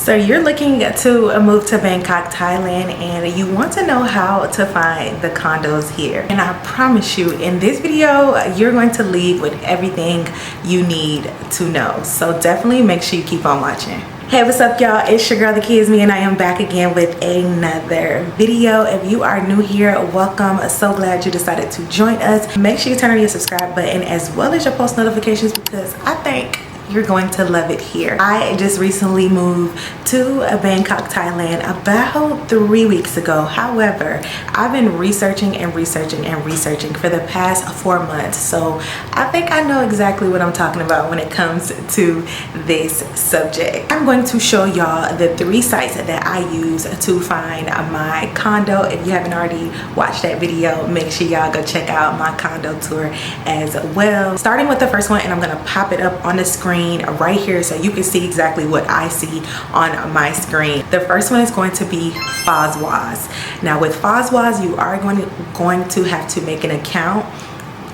So you're looking to move to Bangkok, Thailand, and you want to know how to find the condos here. And I promise you, in this video, you're going to leave with everything you need to know. So definitely make sure you keep on watching. Hey, what's up, y'all? It's your girl, the key is me, and I am back again with another video. If you are new here, welcome. So glad you decided to join us. Make sure you turn on your subscribe button as well as your post notifications, because I think you're going to love it here. I just recently moved to Bangkok, Thailand about 3 weeks ago. However, I've been researching and researching and researching for the past 4 months. So I think I know exactly what I'm talking about when it comes to this subject. I'm going to show y'all the 3 sites that I use to find my condo. If you haven't already watched that video, make sure y'all go check out my condo tour as well. Starting with the first one, and I'm gonna pop it up on the screen right here so you can see exactly what I see on my screen. The first one is going to be Foswis. Now with Foswis, you are going to have to make an account.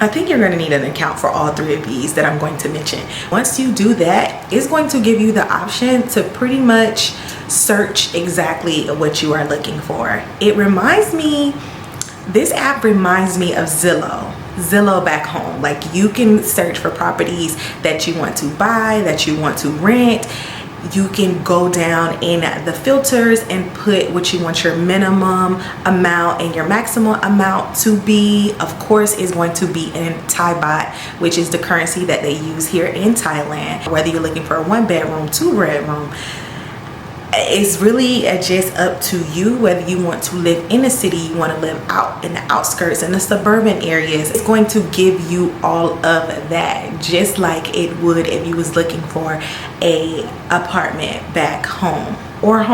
I think you're going to need an account for all 3 of these that I'm going to mention. Once you do that, it's going to give you the option to pretty much search exactly what you are looking for. This app reminds me of Zillow back home. Like, you can search for properties that you want to buy, that you want to rent. You can go down in the filters and put what you want your minimum amount and your maximum amount to be. Of course, is going to be in Thai baht, which is the currency that they use here in Thailand. Whether you're looking for a 1-bedroom, 2-bedroom, it's really just up to you whether you want to live in a city, you want to live out in the outskirts, in the suburban areas. It's going to give you all of that, just like it would if you was looking for a apartment back home or a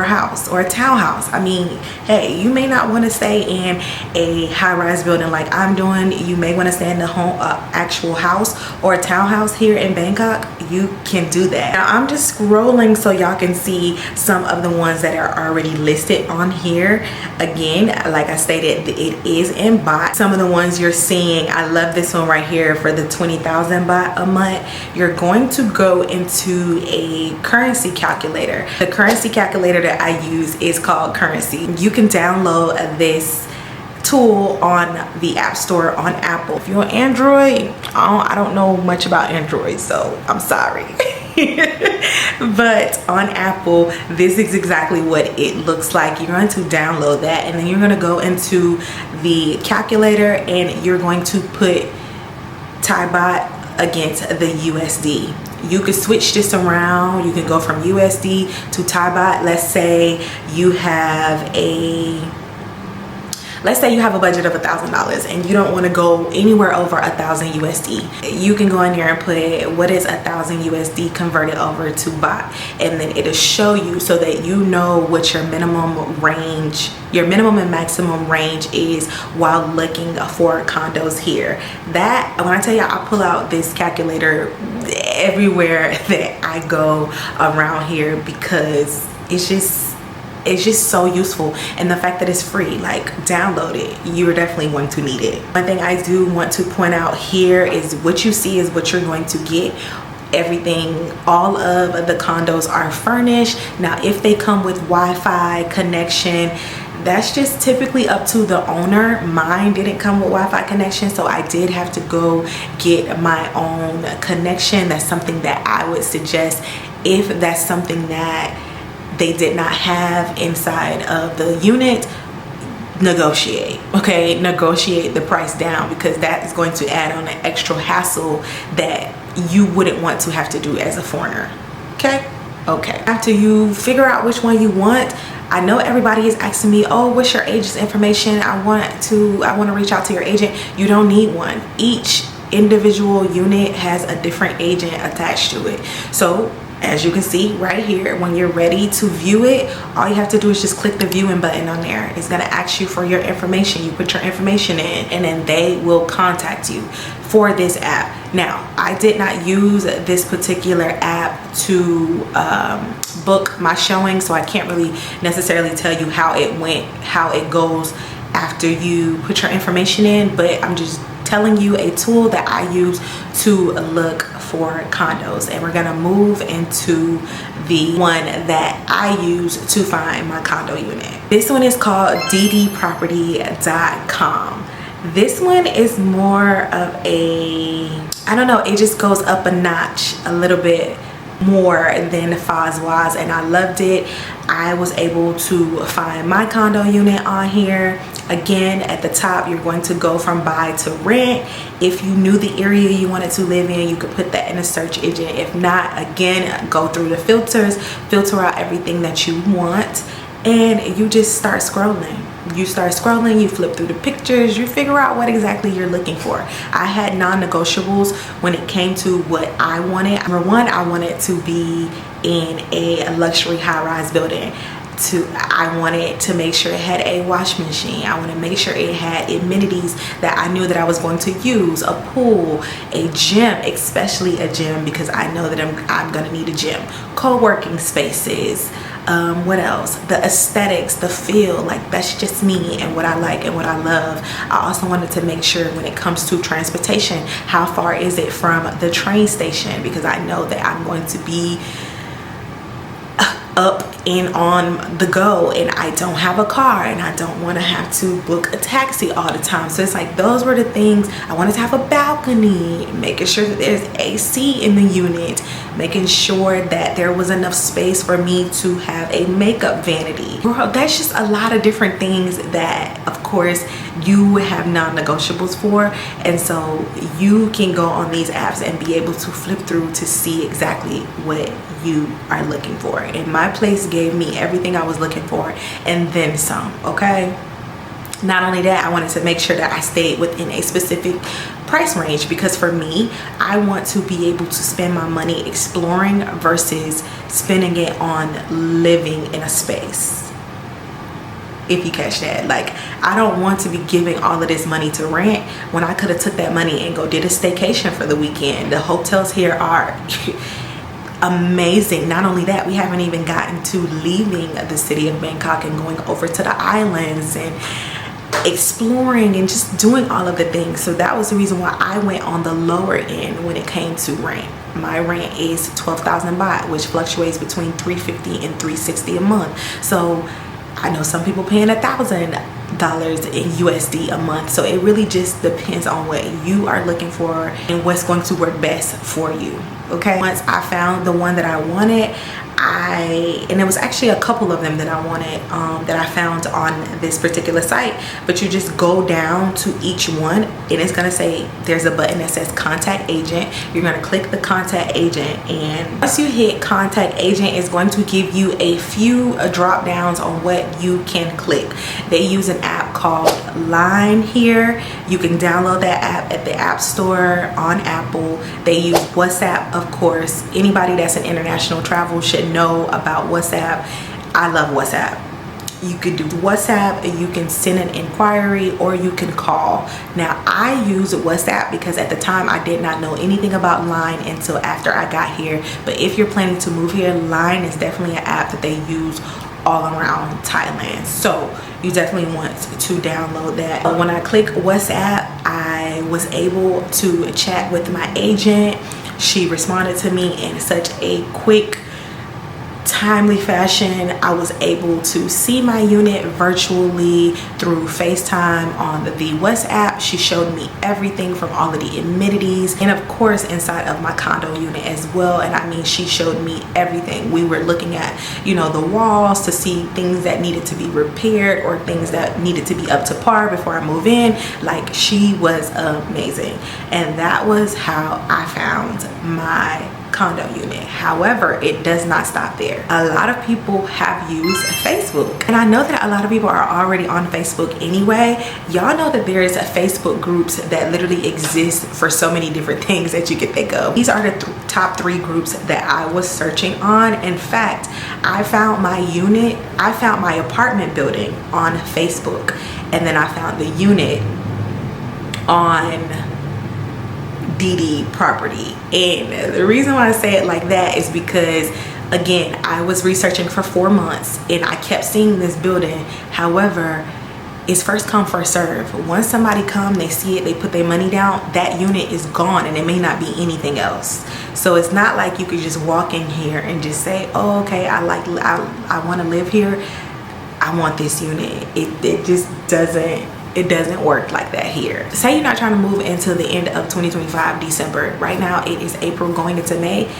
house or a townhouse. I mean, hey, you may not want to stay in a high-rise building like I'm doing. You may want to stay in the actual house or a townhouse here in Bangkok. You can do that. Now I'm just scrolling so y'all can see some of the ones that are already listed on here. Again, like I stated, it is in baht. Some of the ones you're seeing, I love this one right here for the 20,000 baht a month. You're going to go into a currency calculator. The currency calculator that I use is called Currency. You can download this tool on the App Store on Apple. If you're on Android, I don't know much about Android, so I'm sorry. But on Apple, this is exactly what it looks like. You're going to download that, and then you're going to go into the calculator and you're going to put Thai baht against the USD. You could switch this around. You can go from USD to Thai baht. Let's say you have a budget of $1,000 and you don't want to go anywhere over 1,000 USD. You can go in here and put what is 1,000 USD converted over to baht, and then it'll show you so that you know what your minimum range, your minimum and maximum range is while looking for condos here. That, when I tell you, I pull out this calculator everywhere that I go around here because it's just so useful. And the fact that it's free, like, download it. You're definitely going to need it. One thing I do want to point out here is what you see is what you're going to get. Everything, all of the condos are furnished. Now, if they come with Wi-Fi connection, that's just typically up to the owner. Mine didn't come with Wi-Fi connection, so I did have to go get my own connection. That's something that I would suggest if that's something that they did not have inside of the unit. Negotiate, okay? Negotiate the price down, because that is going to add on an extra hassle that you wouldn't want to have to do as a foreigner. Okay. After you figure out which one you want, I know everybody is asking me, oh, what's your agent's information? I want to reach out to your agent. You don't need one. Each individual unit has a different agent attached to it. So as you can see right here, when you're ready to view it, all you have to do is just click the viewing button on there. It's going to ask you for your information. You put your information in, and then they will contact you for this app. Now, I did not use this particular app to book my showing, so I can't really necessarily tell you how it went, how it goes after you put your information in, but I'm just telling you a tool that I use to look for condos, and we're gonna move into the one that I use to find my condo unit. This one is called DDPropy.com. This one is more of a, I don't know, it just goes up a notch a little bit more than Foswis, and I loved it. I was able to find my condo unit on here. Again, at the top, you're going to go from buy to rent. If you knew the area you wanted to live in, you could put that in a search engine. If not, again, go through the filters, filter out everything that you want, and you just start scrolling. You start scrolling, you flip through the pictures, you figure out what exactly you're looking for. I had non-negotiables when it came to what I wanted. Number one, I wanted to be in a luxury high-rise building. I wanted to make sure it had a washing machine. I want to make sure it had amenities that I knew that I was going to use, a pool, a gym, especially a gym, because I know that I'm going to need a gym, co-working spaces. What else? The aesthetics, the feel, like that's just me and what I like and what I love. I also wanted to make sure when it comes to transportation, how far is it from the train station, because I know that I'm going to be up and on the go, and I don't have a car, and I don't want to have to book a taxi all the time. So it's like, those were the things. I wanted to have a balcony, making sure that there's AC in the unit, making sure that there was enough space for me to have a makeup vanity. Girl, that's just a lot of different things that, of course, you have non-negotiables for, and so you can go on these apps and be able to flip through to see exactly what you are looking for. And my place gave me everything I was looking for and then some. Okay, not only that, I wanted to make sure that I stayed within a specific price range, because for me, I want to be able to spend my money exploring versus spending it on living in a space. If you catch that, like, I don't want to be giving all of this money to rent when I could have took that money and go did a staycation for the weekend. The hotels here are amazing. Not only that, we haven't even gotten to leaving the city of Bangkok and going over to the islands and exploring and just doing all of the things. So that was the reason why I went on the lower end when it came to rent. My rent is 12,000 baht, which fluctuates between 350 and 360 a month. So I know some people paying $1,000 in USD a month. So it really just depends on what you are looking for and what's going to work best for you. Okay, once I found the one that I wanted, and it was actually a couple of them that I wanted, that I found on this particular site, but you just go down to each one and it's gonna say, there's a button that says contact agent. You're gonna click the contact agent, and once you hit contact agent, it's going to give you a few drop downs on what you can click. They use an app called Line here. You can download that app at the App Store on Apple. They use WhatsApp, of course. Anybody that's in international travel should know about WhatsApp. I love WhatsApp. You could do WhatsApp, and you can send an inquiry, or you can call. Now, I use WhatsApp because at the time I did not know anything about Line until after I got here. But if you're planning to move here, Line is definitely an app that they use all around Thailand. So you definitely want to download that. When I click WhatsApp, I was able to chat with my agent. She responded to me in such a quick, timely fashion. I was able to see my unit virtually through FaceTime on the WhatsApp. She showed me everything from all of the amenities, and of course inside of my condo unit as well. And I mean, she showed me everything. We were looking at, you know, the walls to see things that needed to be repaired or things that needed to be up to par before I move in. Like, she was amazing. And that was how I found my condo unit. However, it does not stop there. A lot of people have used Facebook, and I know that a lot of people are already on Facebook anyway. Y'all know that there is a Facebook groups that literally exist for so many different things that you can think of. These are the top 3 groups that I was searching on. In fact, I found my unit, I found my apartment building on Facebook, and then I found the unit on DDPropy. And the reason why I say it like that is because, again, I was researching for 4 months and I kept seeing this building. However, it's first come first serve. Once somebody come, they see it, they put their money down, that unit is gone and it may not be anything else. So it's not like you could just walk in here and just say, oh, okay, I want to live here, I want this unit. It just doesn't work like that here. Say you're not trying to move into the end of 2025 December. Right now it is April going into May.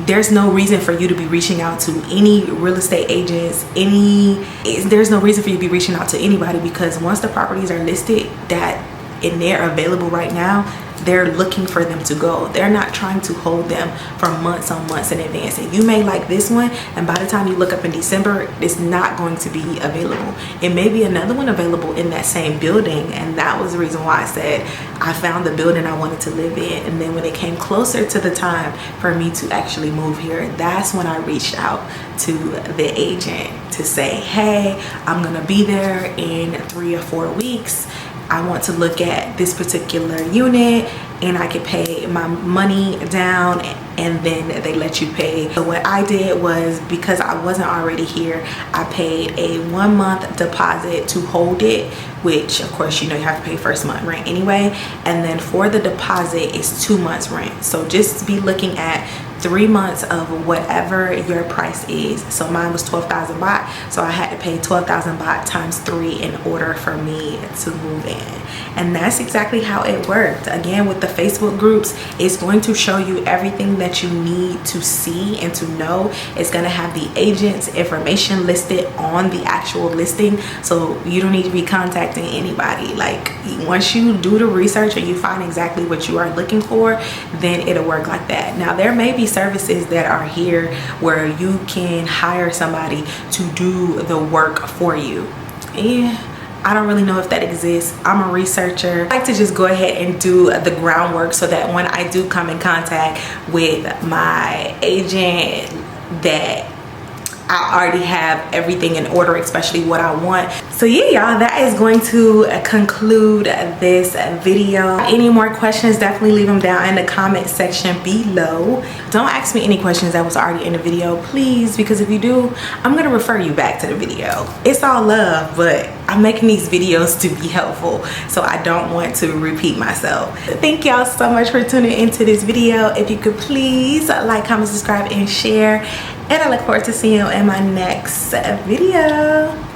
There's no reason for you to be reaching out to any real estate agents, there's no reason for you to be reaching out to anybody, because once the properties are listed and they're available right now, they're looking for them to go. They're not trying to hold them for months on months in advance. And you may like this one, and by the time you look up in December, it's not going to be available. It may be another one available in that same building, and that was the reason why I said I found the building I wanted to live in. And then when it came closer to the time for me to actually move here, that's when I reached out to the agent to say, hey, I'm gonna be there in 3 or 4 weeks. I want to look at this particular unit and I could pay my money down, and then they let you pay. So what I did was, because I wasn't already here, I paid a 1 month deposit to hold it, which of course you know you have to pay first month rent anyway, and then for the deposit it's 2 months rent. So just be looking at 3 months of whatever your price is. So mine was 12,000 baht, so I had to pay 12,000 baht times 3 in order for me to move in. And that's exactly how it worked. Again, with the Facebook groups, it's going to show you everything that you need to see and to know. It's going to have the agent's information listed on the actual listing, so you don't need to be contacting anybody. Like, once you do the research and you find exactly what you are looking for, then it'll work like that. Now there may be services that are here where you can hire somebody to do the work for you. Yeah, I don't really know if that exists. I'm a researcher. I like to just go ahead and do the groundwork so that when I do come in contact with my agent, that I already have everything in order, especially what I want. So yeah, y'all, that is going to conclude this video. Any more questions, definitely leave them down in the comment section below. Don't ask me any questions that was already in the video, please, because if you do, I'm gonna refer you back to the video. It's all love, but I'm making these videos to be helpful, so I don't want to repeat myself. Thank y'all so much for tuning into this video. If you could please like, comment, subscribe, and share, and I look forward to seeing you in my next video.